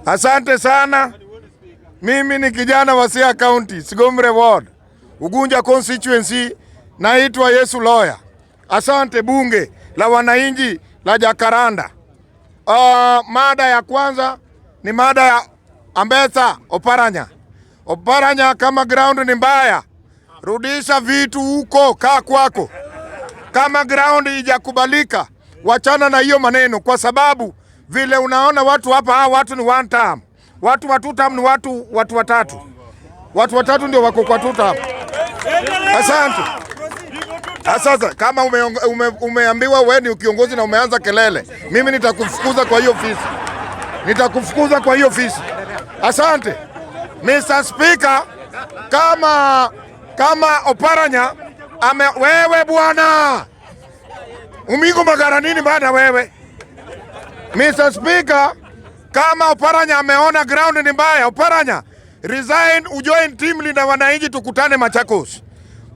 Asante sana. Mimi ni kijana wa Siaya County, Sigomre Ward, Ugunja constituency, naitwa Yesu Lawyer. Asante bunge la wananchi la Jacaranda. Mada ya kwanza ni mada ya Ambetsa Oparanya. Oparanya, kama ground ni mbaya, rudisha vitu huko, kaa kwako. Kama ground ijakubalika, wachana na hiyo maneno, kwa sababu vile unaona watu hapa, hawa watu ni one term. Watu wa two term ni watu watatu. Watu watatu ndio wako kwa two term. Asante. Sasa kama umeambiwa wewe ni kiongozi na umeanza kelele, mimi nitakufukuza kwa hiyo ofisi. Asante. Mr. Speaker, kama Oparanya wewe bwana umigo magara nini baada wewe? Mr. Speaker, kama Oparanya ameona ground ni mbaya, Oparanya resign, ujoin team na wananchi tukutane Machakos.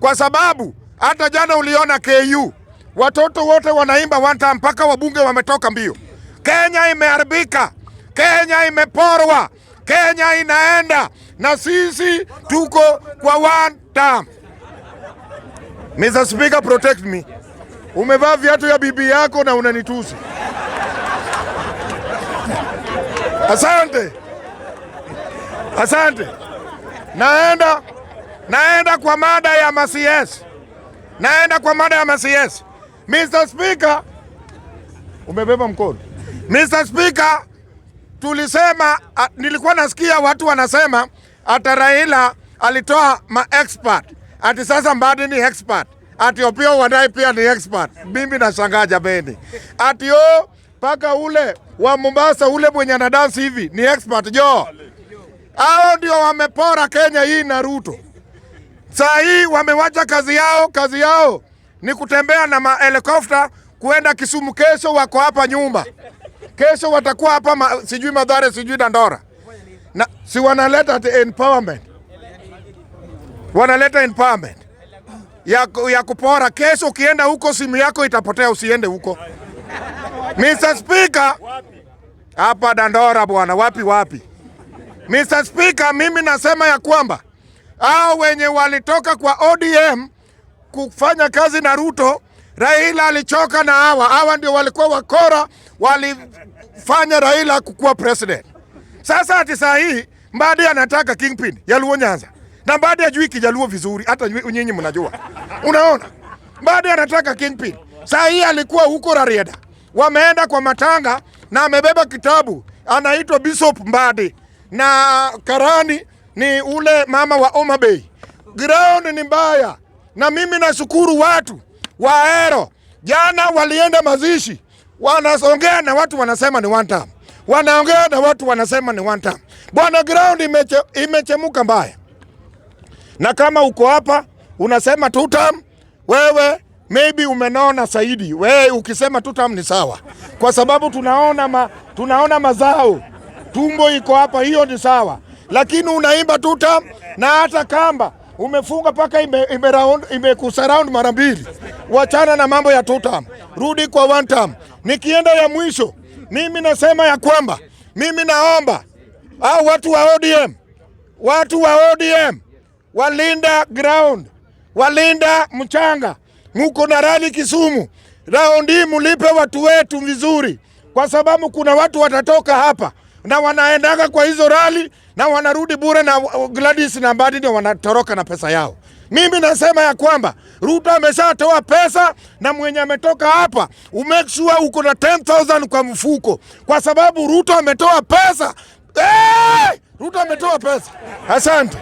Kwa sababu hata jana uliona KU watoto wote wanaimba one time, mpaka wabunge wametoka mbio. Kenya imeharibika, Kenya imeporwa, Kenya inaenda na sisi tuko kwa one time. Mr. Speaker, protect me. Umevaa viatu ya bibi yako na unanitusi. Asante. Naenda kwa mada ya MCS. Mr. Speaker, umebeba mkono. Mr. Speaker, tulisema, nilikuwa nasikia watu wanasema ata Raila alitoa expert. Ati sasa Mbadi ni expert. Ati Opiyo Wandayi pia ni expert. Mimi nashangaa jameni. Ati paka ule wa Mombasa ule mwenye anadansi hivi ni expert jo. Hao ndio wamepora Kenya hii na Ruto. Saa hii wamewacha kazi yao ni kutembea na helicopter kuenda Kisumu. Kesho wako hapa nyumba. Kesho watakuwa hapa sijui Mathare, sijui Dandora. Na si wanaleta empowerment. Wanaleta empowerment ya kupora. Kesho ukienda huko simu yako itapotea, usiende huko. Mr. Speaker, hapa Dandora bwana, wapi. Mr. Speaker, mimi nasema ya kwamba hao wenye walitoka kwa ODM kufanya kazi na Ruto, Raila alichoka na hawa ndio walikuwa wakora, walifanya Raila kukuwa president. Sasa ati saa hii Mbadi anataka kingpin ya Luo Nyanza. Na Mbadi hajui Kijaluo vizuri, hata nyinyi mnajua. Unaona? Mbadi anataka kingpin. Saa hii alikuwa huko Rarieda. Wameenda kwa matanga na amebeba kitabu, anaitwa Bishop Mbadi. Na karani ni ule mama wa Homa Bay. Ground ni mbaya. Na mimi nashukuru watu wa Ahero. Jana walienda mazishi. Wanasongea na watu wanasema ni one time. Wanaongea na watu wanasema ni one time. Bwana, ground imechemuka mbaya. Na kama uko hapa unasema two time, wewe maybe umenona zaidi. Wewe ukisema two time ni sawa. Kwa sababu tunaona mazao. Tumbo iko hapa, hiyo ni sawa. Lakini unaimba two time na hata kamba umefunga paka imekusurround mara mbili. Wachana na mambo ya two time. Rudi kwa one time. Nikienda ya mwisho, mimi nasema ya kwamba mimi naomba watu wa ODM walinda ground, walinda mchanga. Muko na rally Kisumu, raundi mulipe watu wetu vizuri, kwa sababu kuna watu watatoka hapa na wanaendaga kwa hizo rally na wanarudi bure, na Gladys na Mbadi ndio wanatoroka na pesa yao. Mimi nasema ya kwamba Ruto ameshatoa pesa, na mwenye ametoka hapa umake sure uko na 10,000 kwa mfuko, kwa sababu Ruto ametoa pesa. Ruto ametoa pesa. Asante.